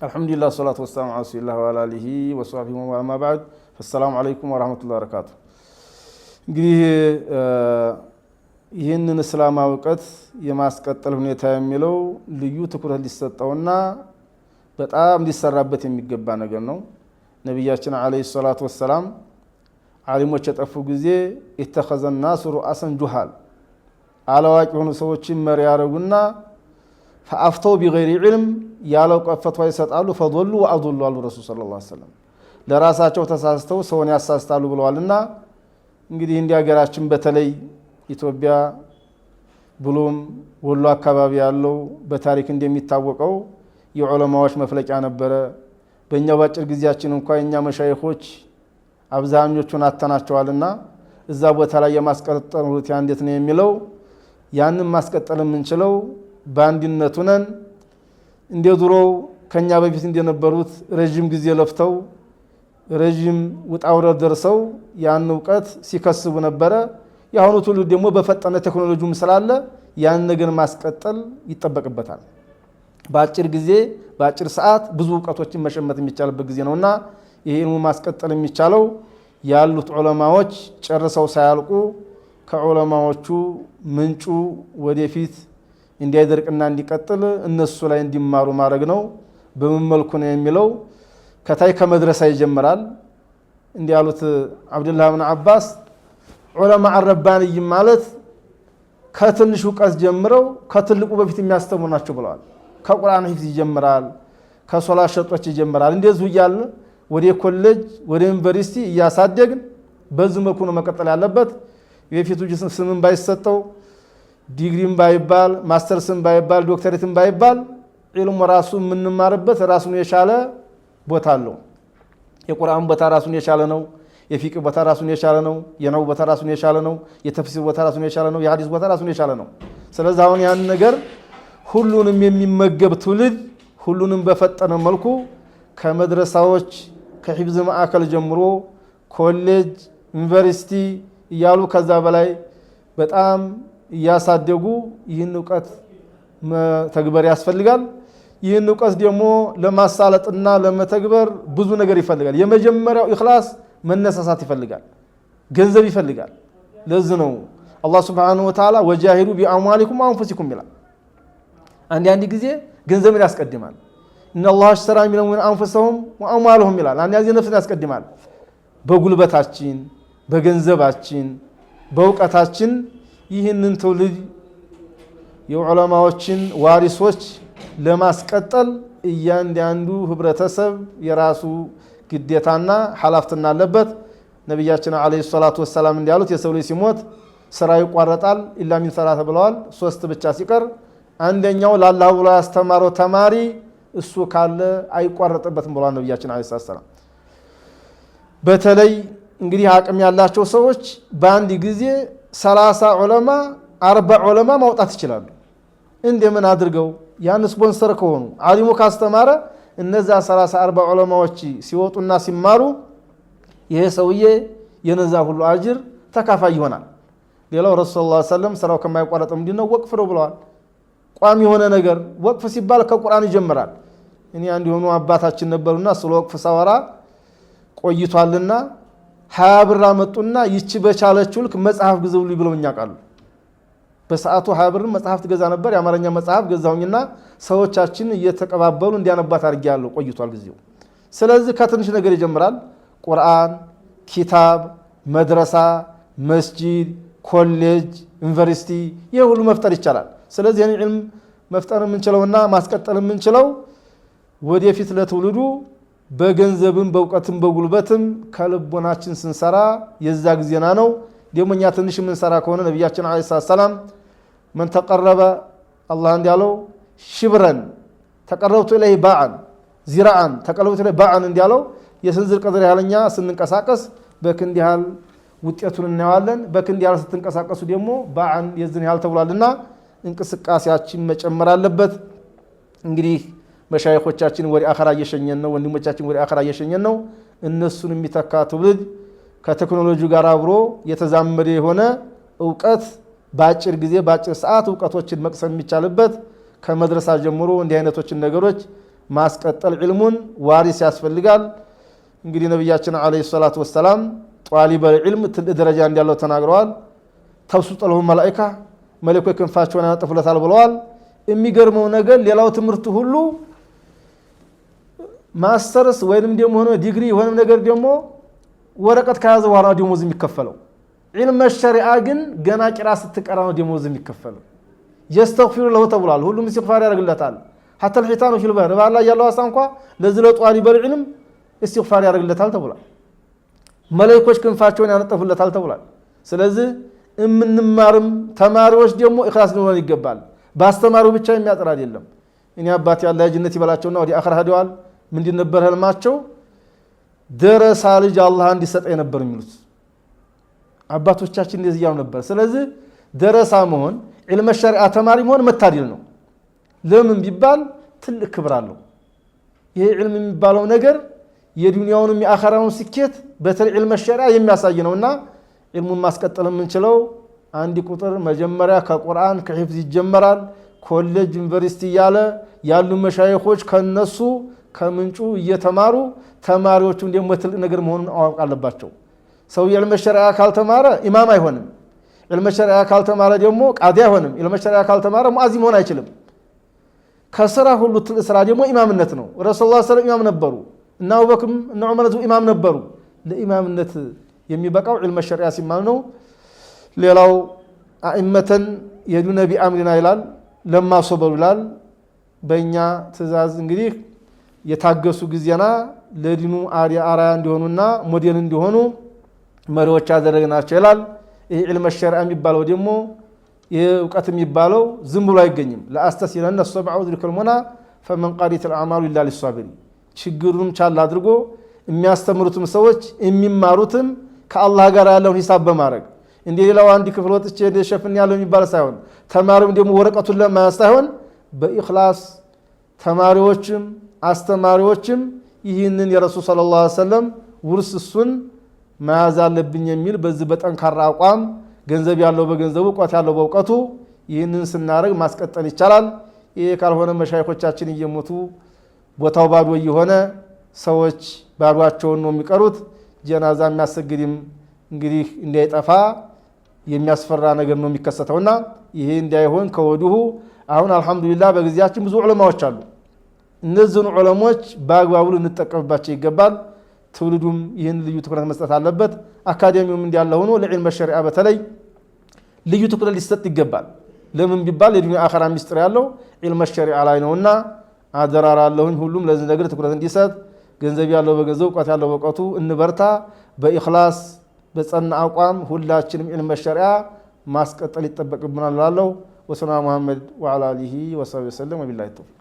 الحمد لله والصلاة والسلام على رسول الله وعلى آله وصحبه وما بعد فالسلام عليكم ورحمة الله وبركاته እንግዲህ ይህንን እስላማዊ ዕውቀት የማስቀጠል ሁኔታ የሚለው ልዩ ትኩረት ሊሰጠውና በጣም ሊሰራበት የሚገባ ነገር ነው። ነብያችን አለይሂ ሰላቱ ወሰለም ዓሊሞች የጠፉ ጊዜ اتخذ الناس رؤسا جهال አላዋቂ ሆኑ ሰዎችን መሪ ያረጉና فافتوا بغير علم ያለው ፈትዋ ይሰጣሉ فضلوا واضلوا አሉ ረሱል ሰለላሁ ዐለይሂ ወሰለም ለራሳቸው ተሳስተው ሰውን ያሳስታሉ ብለዋልና እንግዲህ እንዲህ ሀገራችን በተለይ ኢትዮጵያ ብሎም ወሎ አካባቢ ያለው በታሪክ እንደሚታወቀው የዑለማዎች መፍለቂያ ነበረ። በእኛ ባጭር ጊዜያችን እንኳን እኛ መሻይኾች አብዛኞቹን አተናቸዋልና እዛ ቦታ ላይ የማስቀጠል ሁኔታ እንዴት ነው የሚለው ያንን ማስቀጠል የምንችለው በአንድነቱ ነን። እንደ ድሮው ከኛ በፊት እንደነበሩት ረጅም ጊዜ ለፍተው ረጅም ውጣውረድ ደርሰው ያን ዕውቀት ሲከስቡ ነበረ። ያሁኑ ትውልድ ደግሞ በፈጠነ ቴክኖሎጂም ስላለ ያን ነገር ማስቀጠል ይጠበቅበታል። በአጭር ጊዜ በአጭር ሰዓት ብዙ ዕውቀቶችን መሸመት የሚቻልበት ጊዜ ነውና ይሄን ማስቀጠል የሚቻለው ያሉት ዑለማዎች ጨርሰው ሳያልቁ ከዑለማዎቹ ምንጩ ወደፊት እንዲያደርቅና እንዲቀጥል እነሱ ላይ እንዲማሩ ማድረግ ነው። በምን መልኩ ነው የሚለው ከታይ ከመድረሳ ይጀምራል። እንዲያሉት አብዱላህ ኢብኑ አባስ ዑለማ አረባንይ ማለት ከትንሹ ዕውቀት ጀምረው ከትልቁ በፊት የሚያስተምሩ ናቸው ብለዋል። ከቁርአን ሂፍዝ ይጀምራል፣ ከሶላት ሸጦች ይጀምራል። እንደዚሁ እያለ ወደ ኮሌጅ ወደ ዩኒቨርሲቲ እያሳደግን በዚህ መልኩ ነው መቀጠል ያለበት። የፊቱ ስምን ባይሰጠው ዲግሪም ባይባል ማስተርስም ባይባል ዶክተሬትም ባይባል ዒልሙ ራሱ የምንማርበት ራሱን የቻለ ቦታ አለው። የቁርአን ቦታ ራሱን የቻለ ነው። የፊቅህ ቦታ ራሱን የቻለ ነው። የነው ቦታ ራሱን የቻለ ነው። የተፍሲር ቦታ ራሱን የቻለ ነው። የሐዲስ ቦታ ራሱን የቻለ ነው። ስለዚህ አሁን ያን ነገር ሁሉንም የሚመገብ ትውልድ ሁሉንም በፈጠነ መልኩ ከመድረሳዎች ከሂፍዝ ማዕከል ጀምሮ ኮሌጅ፣ ዩኒቨርሲቲ እያሉ ከዛ በላይ በጣም እያሳደጉ ይህን ዕውቀት መተግበር ያስፈልጋል። ይህን ዕውቀት ደግሞ ለማሳለጥና ለመተግበር ብዙ ነገር ይፈልጋል። የመጀመሪያው ኢኽላስ መነሳሳት ይፈልጋል፣ ገንዘብ ይፈልጋል። ለዚህ ነው አላህ ሱብሓነሁ ወተዓላ ወጃሂዱ ቢአምዋሊኩም ወአንፉሲኩም ይላል። አንድ ጊዜ ገንዘብን ያስቀድማል። ኢነላህ አሽተራ ሚነሁም አንፉሰሁም ወአምዋለሁም ይላል። አንድ ጊዜ ነፍስን ያስቀድማል። በጉልበታችን፣ በገንዘባችን፣ በእውቀታችን ይህንን ትውልድ የዑለማዎችን ዋሪሶች ለማስቀጠል እያንዳንዱ ህብረተሰብ የራሱ ግዴታና ሐላፍትና አለበት። ነብያችን አለይሂ ሰላቱ ወሰለም እንዲያሉት የሰው ልጅ ሲሞት ስራ ይቋረጣል ኢላ ሚን ሰላተ ብለዋል። ሶስት ብቻ ሲቀር አንደኛው ለአላህ ብሎ ያስተማረው ተማሪ እሱ ካለ አይቋረጥበትም ብለዋል ነብያችን አለይሂ ሰላም። በተለይ እንግዲህ አቅም ያላቸው ሰዎች በአንድ ጊዜ 30 ዑለማ 40 ዑለማ ማውጣት ይችላሉ። እንደምን አድርገው ያን ስፖንሰር ከሆኑ ዓሊሙ ካስተማረ እነዛ 30 40 ዑለማዎች ሲወጡና ሲማሩ ይሄ ሰውዬ የነዛ ሁሉ አጅር ተካፋይ ይሆናል። ሌላው ረሱል ሰለላሁ ዐለይሂ ወሰለም ስራው ከማይቋረጥ ምንድነው ወቅፍ ነው ብለዋል። ቋሚ የሆነ ነገር ወቅፍ ሲባል ከቁርአን ይጀምራል። እኔ አንድ የሆኑ አባታችን ነበሩና ስለ ወቅፍ ሳወራ ቆይቷልና 20 ብር አመጡና ይቺ በቻለችው ልክ መጽሐፍ ግዙልኝ ብለውኛ ቃሉ። በሰዓቱ 20 ብር መጽሐፍ ትገዛ ነበር። የአማርኛ መጽሐፍ ገዛውኝና ሰዎቻችን እየተቀባበሉ እንዲያነባት አድርጌያለሁ። ቆይቷል ጊዜው። ስለዚህ ከትንሽ ነገር ይጀምራል። ቁርአን፣ ኪታብ፣ መድረሳ፣ መስጂድ፣ ኮሌጅ፣ ዩኒቨርሲቲ ይሄ ሁሉ መፍጠር ይቻላል። ስለዚህ ይህን ዒልም መፍጠር የምንችለውና ማስቀጠል የምንችለው ወደፊት ለትውልዱ በገንዘብም በእውቀትም በጉልበትም ከልቦናችን ስንሰራ የዛ ጊዜና ነው። ደግሞ እኛ ትንሽ የምንሰራ ከሆነ ነብያችን አለይሂ ሰላም من ተቀረበ አላህ እንዲያለው ሽብረን ተቀረብቱ ኢለይሂ ባዕን ዚራአን ተቀረብቱ ኢለይሂ ባዕን እንዲያለው የስንዝር ቀድር ያለኛ ስንንቀሳቀስ በክንድ ያህል ውጤቱን እናያለን። በክንድ ያህል ስትንቀሳቀሱ ደግሞ ባዕን የዝን ያህል ተብሏልና እንቅስቃሴያችን መጨመር አለበት። እንግዲህ መሻይኾቻችን ወደ አኺራ እየሸኘን ነው። ወንድሞቻችን ወደ አኺራ እየሸኘን ነው። እነሱን የሚተካ ትውልድ ከቴክኖሎጂ ጋር አብሮ የተዛመደ የሆነ ዕውቀት በአጭር ጊዜ በአጭር ሰዓት ዕውቀቶችን መቅሰም የሚቻልበት ከመድረሳ ጀምሮ እንዲህ አይነቶችን ነገሮች ማስቀጠል ዒልሙን ዋሪስ ያስፈልጋል። እንግዲህ ነብያችን አለይሂ ሰላቱ ወሰላም ጧሊበል ዒልም ትልቅ ደረጃ እንዳለው ተናግረዋል። ተብሱጥ ለሁ መላኢካ መለኮች ክንፋቸውን ያነጥፉለታል ብለዋል። የሚገርመው ነገር ሌላው ትምህርቱ ሁሉ ማስተርስ ወይንም ደግሞ ሆነ ዲግሪ ወይንም ነገር ደግሞ ወረቀት ከያዘ በኋላ ደሞዝ የሚከፈለው ዒልም ሸሪዓ ግን ገና ቂራ ስትቀራ ነው ደሞዝ የሚከፈለው። يستغفر له ተብሏል። ሁሉም استغفار ያደርግለታል። حتى الحيتان في البحر ባላ ያለው አሳ እንኳን ለዚህ ለጧሊበል ዒልም استغفار ያደርግለታል ተብሏል። መላእክቶች ክንፋቸውን ያነጥፉለታል ተብሏል። ስለዚህ እምንማርም ተማሪዎች ደግሞ ኢኽላስ ሊኖር ይገባል። ባስተማሪው ብቻ የሚያጥር አይደለም። እኔ አባቴ ያለ ጀነት ይበላቸውና ወዲ አኺራ ሄደዋል። ምንድን ነበር ህልማቸው? ደረሳ ልጅ አላህ እንዲሰጠኝ ነበር የሚሉት አባቶቻችን እንደዚህ ያው ነበር። ስለዚህ ደረሳ መሆን ዒልም ሸሪዓ ተማሪ መሆን መታደል ነው። ለምን ቢባል ትልቅ ክብር አለው። ይሄ ዒልም የሚባለው ነገር የዱንያውንም የአኺራውን ስኬት በተለይ ዒልም ሸሪዓ የሚያሳይ ነውና ዒልሙን ማስቀጠል የምንችለው አንድ ቁጥር መጀመሪያ ከቁርአን ከሂፍዝ ይጀመራል። ኮሌጅ ዩኒቨርሲቲ ያሉ መሻይኾች ከነሱ ከምንጩ እየተማሩ ተማሪዎቹም ደግሞ ትልቅ ነገር መሆኑን አዋቅ አለባቸው። ሰው ዒልም ሸሪዓ ካልተማረ ኢማም አይሆንም። ዒልም ሸሪዓ ካልተማረ ደግሞ ቃዲ አይሆንም። ዒልም ሸሪዓ ካልተማረ ሙአዚን መሆን አይችልም። ከስራ ሁሉ ትልቅ ስራ ደግሞ ኢማምነት ነው። ረሱላህ ሰለላሁ ዐለይሂ ወሰለም ኢማም ነበሩ እና አቡበክር እና ዑመር ኢማም ነበሩ። ለኢማምነት የሚበቃው ዒልም ሸሪዓ ሲማር ነው። ሌላው አኢመተን የዱነ ቢአምሪና ይላል ለማ ሶበሩ ይላል። በእኛ ትእዛዝ እንግዲህ የታገሱ ጊዜና ለዲኑ አርአያ እንዲሆኑና ሞዴል እንዲሆኑ መሪዎች ያደረግናቸው ይላል። ይህ ዒልም ሸሪዓ የሚባለው ደግሞ ይህ እውቀት የሚባለው ዝም ብሎ አይገኝም። ለአስተሲለነ ሰብዐ ዚክሩሙና ፈመን ቃዲት አልአዕማሉ ኢላ ሊሷቢሪ ችግሩን ቻል አድርጎ የሚያስተምሩትም ሰዎች የሚማሩትም ከአላህ ጋር ያለውን ሂሳብ በማድረግ እንደ ሌላው አንድ ክፍል ወጥቼ ሸፍን ያለው የሚባል ሳይሆን ተማሪውም ደግሞ ወረቀቱን ለማያዝ ሳይሆን በኢኽላስ ተማሪዎችም አስተማሪዎችም ይህንን የረሱል ሰለላሁ ዐለይሂ ወሰለም ውርስ እሱን መያዝ አለብኝ የሚል በዚህ በጠንካራ አቋም ገንዘብ ያለው በገንዘቡ እውቀት ያለው በእውቀቱ ይህንን ስናደርግ ማስቀጠል ይቻላል። ይሄ ካልሆነ መሻይኾቻችን እየሞቱ ቦታው ባዶ የሆነ ሰዎች ባዷቸውን ነው የሚቀሩት። ጀናዛ የሚያሰግድም እንግዲህ እንዳይጠፋ የሚያስፈራ ነገር ነው የሚከሰተውና ይሄ እንዳይሆን ከወዲሁ አሁን አልহামዱሊላህ በጊዜያችን ብዙ ዑለማዎች አሉ። እነዚህን ዑለሞች በአግባቡ ልንጠቀምባቸው ይገባል። ትውልዱም ይህን ልዩ ትኩረት መስጠት አለበት። አካዳሚውም እንዲያለ ሆኖ ለዒልም ሸሪዓ በተለይ ልዩ ትኩረት ሊሰጥ ይገባል። ለምን ቢባል የዱንያ አኺራ ሚስጥር ያለው ዒልም ሸሪዓ ላይ ነውና አደራራለሁኝ ሁሉም ለዚህ ነገር ትኩረት እንዲሰጥ ገንዘብ ያለው በገንዘቡ እውቀት ያለው በእውቀቱ እንበርታ። በኢኽላስ በጸና አቋም ሁላችንም ዒልም ሸሪዓ ማስቀጠል ይጠበቅብናል እላለሁ። ወሰላሙ ዐላ ሙሐመድ ወዐላ አሊሂ ወሰሐቢሂ ወሰለም ወቢላሂ ተውፊቅ